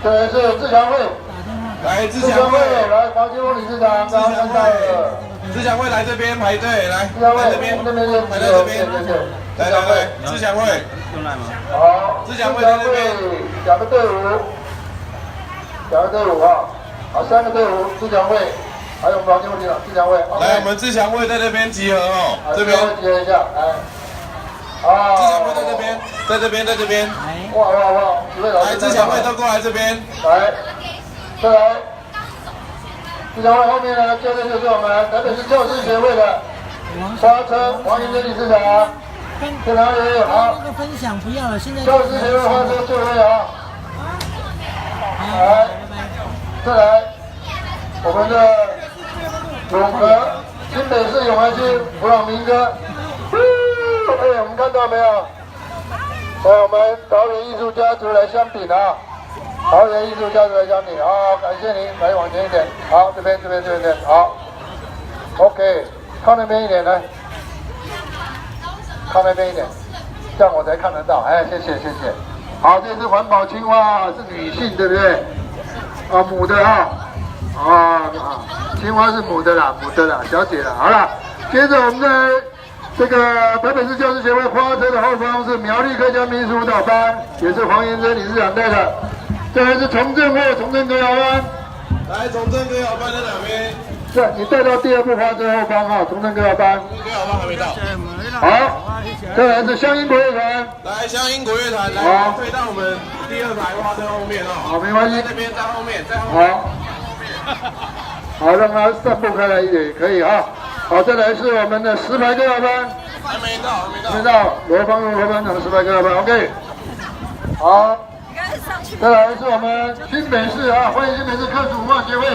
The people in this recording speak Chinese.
这人是自强会，来自强会，来黄金峰理事长，刚刚看到了。自强会来这边排队，来，自强会来这边，排在这边，来来来，自强会，好，自强会在这边，两个队伍，啊，好，3个队伍，自强会，还有我们黄金峰理事长，自强会。来，我们自强会在这边集合哦，这边集合一下，来。啊！自强会在这边，在这边，在这边。哇！几位老师，来，自强会都过来这边。来，再来。自强会后面呢，接着就是我们台北市教师协会的花车黄银珍理事长，在哪里？好。那个分享不要了，现在。教师协会花车就位啊！来，再来，我们的永和新北市永和区弗朗明哥。哎，我们看到没有？我们桃园艺术家族来相比啊！桃园艺术家族来相比，好，感谢您，来往前一点，好，这边，好 ，OK， 靠那边一点来，靠那边一点，这样我才看得到，哎，谢谢，好，这是环保青蛙，是女性，对不对？啊，母的啊，青蛙是母的啦，小姐啦，好了，接着我们在。这个台北市教师协会花车的后方是苗栗客家民俗舞蹈班，也是黄延珍理事长带的。这还是从政会从政歌谣班，来，从政歌谣班在哪边？是，你带到第2部花车后方哈，从政歌谣班。歌谣班还没到。好，这来是乡音国乐团。来，乡音国乐团，来，退到我们第2排花车后面哦。好，没关系。这边在后面，在后面。好，让它散布开来一点，可以啊。好，再来是我们的10排歌谣班，还没到，罗班长的10排歌谣班 ，OK。好，再来是我们新北市啊，欢迎新北市客属文化协会。